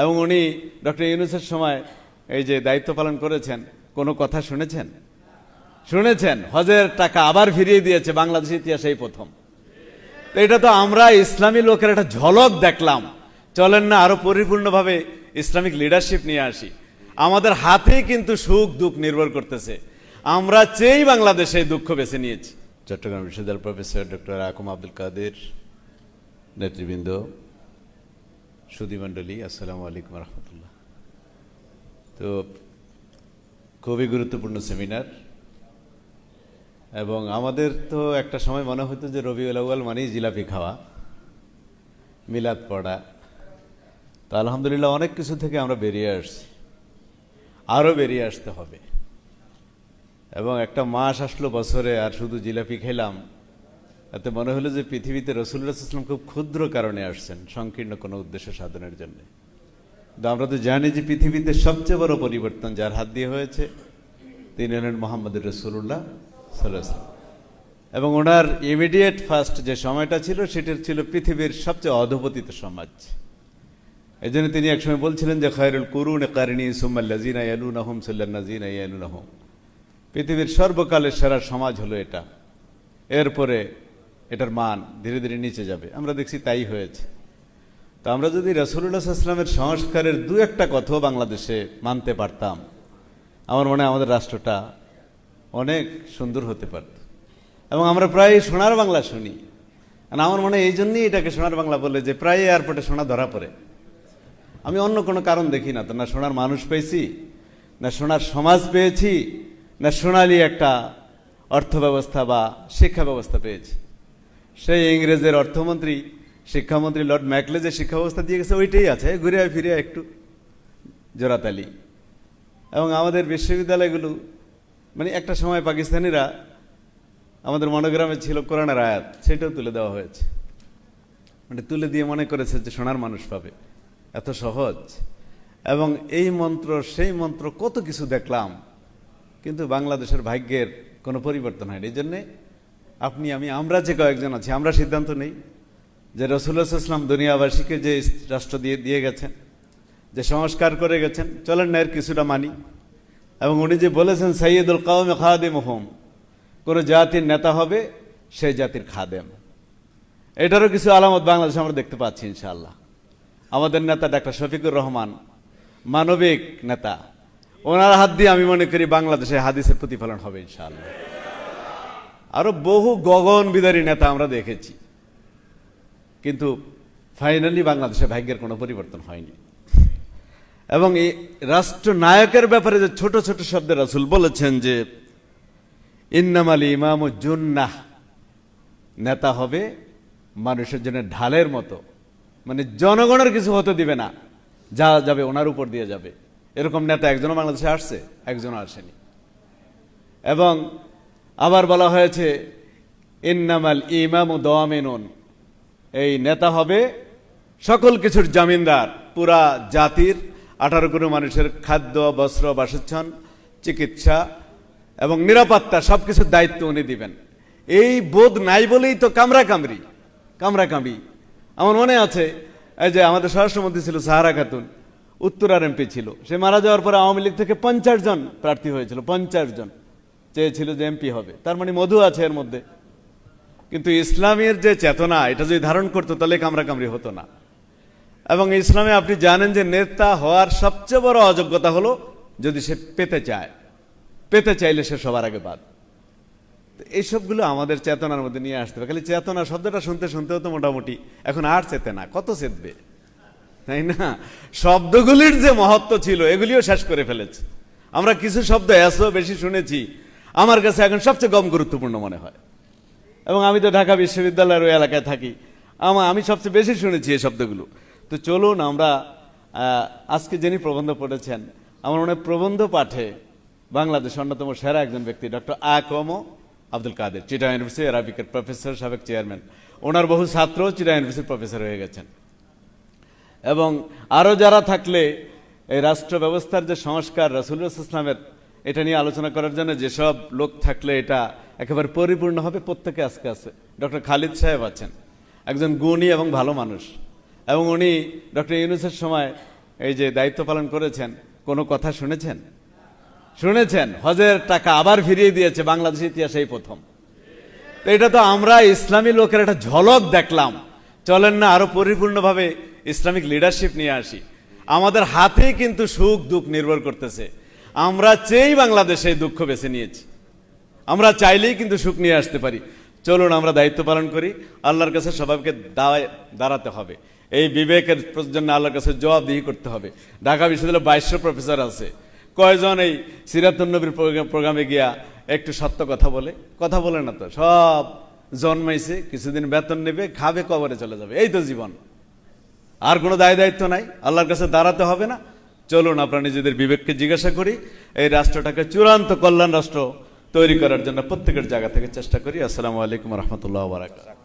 এবং উনি ডক্টর ইউনূসের সময় এই যে দায়িত্ব পালন করেছেন, কোনো কথা শুনেছেন? শুনেছেন? হজের টাকা আবার ফিরিয়ে দিয়েছে, বাংলাদেশ ইতিহাসে এই প্রথম। তো এটা তো আমরা ইসলামী লোকের একটা ঝলক দেখলাম। চলেন না আরো পরিপূর্ণভাবে ইসলামিক লিডারশিপ নিয়ে আসি। আমাদের হাতেই কিন্তু সুখ দুঃখ নির্ভর করতেছে। আমরা চেয়েই বাংলাদেশে দুঃখ বেছে নিয়েছি। চট্টগ্রাম বিশ্ববিদ্যালয়ের প্রফেসর ডক্টর আকুম আব্দুল কাদের, নেতৃবৃন্দ, সুধীমণ্ডলী, আসসালামু আলাইকুম রহমতুল্লাহ। তো খুবই গুরুত্বপূর্ণ সেমিনার, এবং আমাদের তো একটা সময় মনে হতো যে রবিউল আউয়াল মানেই জিলাপি খাওয়া, মিলাদ পড়া। তো আলহামদুলিল্লাহ অনেক কিছু থেকে আমরা বেরিয়ে আসছি, আরও বেরিয়ে আসতে হবে। এবং একটা মাস আসলো বছরে আর শুধু জিলাপি খেলাম, এতে মনে হলো যে পৃথিবীতে রাসূলুল্লাহ সাল্লাল্লাহু আলাইহি ওয়াসাল্লাম খুব ক্ষুদ্র কারণে আসছেন, সংকীর্ণ কোনো উদ্দেশ্য সাধনের জন্য। কিন্তু আমরা তো জানি যে পৃথিবীতে সবচেয়ে বড় পরিবর্তন যার হাত দিয়ে হয়েছে তিনি হলেন মুহাম্মদুর রাসূলুল্লাহ সাল্লাল্লাহু আলাইহি ওয়াসাল্লাম। এবং ওনার ইমিডিয়েট ফার্স্ট যে সময়টা ছিল সেটা ছিল পৃথিবীর সবচেয়ে অধপতিত সমাজ। এই জন্য তিনি একসময় বলছিলেন যে খায়রুল কুরুনি কারনি সুম্মাল্লাযিনা ইয়ালুনাহুম সুম্মাল্লাযিনা ইয়ালুনাহুম, পৃথিবীর সর্বকালের সেরা সমাজ হলো এটা, এরপরে এটার মান ধীরে ধীরে নিচে যাবে। আমরা দেখছি তাই হয়েছে। তো আমরা যদি রাসূলুল্লাহ সাল্লাল্লাহু আলাইহি ওয়াসাল্লামের সংস্কারের দু একটা কথাও বাংলাদেশে মানতে পারতাম, আমার মনে হয় আমাদের রাষ্ট্রটা অনেক সুন্দর হতে পারত। এবং আমরা প্রায় সোনার বাংলা শুনি, আর আমার মনে হয় এই জন্যই এটাকে সোনার বাংলা বলে যে প্রায় এয়ারপোর্টে সোনা ধরা পড়ে। আমি অন্য কোনো কারণ দেখি না তো, না সোনার মানুষ পেয়েছি, না সোনার সমাজ পেয়েছি, না সোনালি একটা অর্থ ব্যবস্থা বা শিক্ষা ব্যবস্থা পেয়েছি। সেই ইংরেজের অর্থমন্ত্রী শিক্ষামন্ত্রী লর্ড ম্যাকলে যে শিক্ষা ব্যবস্থা দিয়ে গেছে ওইটাই আছে, ঘুরে ফিরে একটু জোড়াতালি। এবং আমাদের বিশ্ববিদ্যালয়গুলো মানে একটা সময় পাকিস্তানিরা আমাদের মনোগ্রামে ছিল কোরআনের আয়াত, সেটাও তুলে দেওয়া হয়েছে। মানে তুলে দিয়ে মনে করেছে যে সোনার মানুষ পাবে, এত সহজ। এবং এই মন্ত্র সেই মন্ত্র কত কিছু দেখলাম, কিন্তু বাংলাদেশের ভাগ্যের কোনো পরিবর্তন হয়নি। এই জন্যে আপনি আমি আমরা যে কয়েকজন আছি আমরা সিদ্ধান্ত নেই যে রাসূলুল্লাহ সাল্লাল্লাহু আলাইহি ওয়াসাল্লাম দুনিয়াবাসীকে যে রাষ্ট্র দিয়ে গেছেন, যে সংস্কার করে গেছেন, চলেন না এর কিছুটা মানি। এবং উনি যে বলেছেন সাইয়্যিদুল কওমি খাদিমুহুম, কোনো জাতির নেতা হবে সেই জাতির খাদেম, এটারও কিছু আলামত বাংলাদেশে আমরা দেখতে পাচ্ছি ইনশাআল্লাহ। আমাদের নেতা ডাক্তার শফিকুর রহমান মানবিক নেতা, ওনার হাত দিয়ে আমি মনে করি বাংলাদেশে হাদিসের প্রতিফলন হবে ইনশাআল্লাহ। আরো বহু গগন বিদারী নেতা আমরা দেখেছি, কিন্তু ফাইনালি বাংলাদেশে ভাগ্যের কোনো পরিবর্তন হয়নি। এবং এই রাষ্ট্রনায়কের ব্যাপারে যে ছোট ছোট শব্দে রাসূল বলেছেন যে ইন্নামাল ইমামু জুন্নাহ, নেতা হবে মানুষের জন্য ঢালের মতো, মানে জনগণের কিছু হতে দিবে না, যা যাবে ওনার উপর দিয়ে যাবে। এরকম নেতা একজনও বাংলাদেশে আসছে? একজনও আসেনি। এবং আবার বলা হয়েছে ইন্নামাল ইমামু দামিনুন, এই নেতা হবে সকল কিছুর জামিনদার, পুরা জাতির 18 কোটি মানুষের খাদ্য, বস্ত্র, বাসস্থান, চিকিৎসা এবং নিরাপত্তা সবকিছুর দায়িত্ব উনি দিবেন। এই বোধ নাই বলেই তো কামড়াকামড়ি। আমার মনে আছে এই যে আমাদের স্বরাষ্ট্রমন্ত্রী ছিল সাহারা খাতুন, উত্তরার এমপি ছিল, সে মারা যাওয়ার পরে আওয়ামী লীগ থেকে 50 জন প্রার্থী হয়েছিল, 50 জন চেয়েছিল যে এমপি হবে। তার মানে মধু আছে এর মধ্যে। কিন্তু ইসলামের যে চেতনা, এটা যদি ধারণ করতো তাহলে কামড়াকামড়ি হতো না। এবং ইসলামে আপনি জানেন যে নেতা হওয়ার সবচেয়ে বড় অযোগ্যতা হলো যদি সে পেতে চাইলে সে সবার আগে বাদ। এইসবগুলো আমাদের চেতনার মধ্যে নিয়ে আসতে হবে। খালি চেতনা শব্দটা শুনতেও তো মোটামুটি এখন আর চেতে না, কত চেতবে, তাই না? শব্দগুলির যে মহত্ব ছিল এগুলিও শেষ করে ফেলেছে। আমরা কিছু শব্দ এসো বেশি শুনেছি, আমার কাছে এখন সবচেয়ে কম গুরুত্বপূর্ণ মনে হয়। এবং আমি তো ঢাকা বিশ্ববিদ্যালয়ের ওই এলাকায় থাকি, আমি সবচেয়ে বেশি শুনেছি এই শব্দগুলো। তো চলুন আমরা আজকে যিনি প্রবন্ধ পড়েছেন, আমার মনে হয় প্রবন্ধ পাঠে বাংলাদেশ অন্যতম সেরা একজন ব্যক্তি ডক্টর আকুম আব্দুল কাদের, চিটাগাং ইউনিভার্সিটি আরবিকের প্রফেসর, সাবেক চেয়ারম্যান। ওনার বহু ছাত্র চিটাগাং ইউনিভার্সিটির প্রফেসর হয়ে গেছেন। এবং আরও যারা থাকলে এই রাষ্ট্র ব্যবস্থার যে সংস্কার রাসূলুল্লাহ সাল্লাল্লাহু আলাইহি ওয়াসাল্লামের, এটা নিয়ে আলোচনা করার জন্য যেসব লোক থাকলে এটা একেবারে পরিপূর্ণ হবে, প্রত্যেকে আজকে আছে। ডক্টর খালিদ সাহেব আছেন, একজন গুণী এবং ভালো মানুষ। এবং উনি ডক্টর ইউনূসের সময় এই যে দায়িত্ব পালন করেছেন, কোনো কথা শুনেছেন? শুনেছেন? হজের টাকা আবার ফিরিয়ে দিয়েছে বাংলাদেশ ইতিহাসে এই প্রথম। তো এটা তো আমরা ইসলামী লোকের একটা ঝলক দেখলাম। চলেন না আরো পরিপূর্ণভাবে ইসলামিক লিডারশিপ নিয়ে আসি। আমাদের হাতেই কিন্তু সুখ দুঃখ নির্ভর করতেছে। আমরা চেয়েই বাংলাদেশে দুঃখ বেছে নিয়েছি, আমরা চাইলেই কিন্তু সুখ নিয়ে আসতে পারি। চলুন আমরা দায়িত্ব পালন করি। আল্লাহর কাছে সবাইকে দাঁড়াতে হবে, এই বিবেকের জন্য আল্লাহর কাছে জবাবদিহি করতে হবে। ঢাকা বিশ্ববিদ্যালয়ে 2200 প্রফেসর আছে, কয়জন এই সিরাতুন নবীর প্রোগ্রামে গিয়া একটু সত্য কথা বলে? কথা বলে না তো, সব জন্মাইছে, কিছুদিন বেতন নেবে, খাবে, কবরে চলে যাবে। এই তো জীবন, আর কোনো দায়িত্ব নাই। আল্লাহর কাছে দাঁড়াতে হবে না? চলুন আমরা নিজেদের বিবেককে জিজ্ঞাসা করি, এই রাষ্ট্রটাকে চূড়ান্ত কল্যাণ রাষ্ট্র তৈরি করার জন্য প্রত্যেকের জায়গা থেকে চেষ্টা করি। আসসালামু আলাইকুম রহমতুল্লাহ বারাকাতুহু।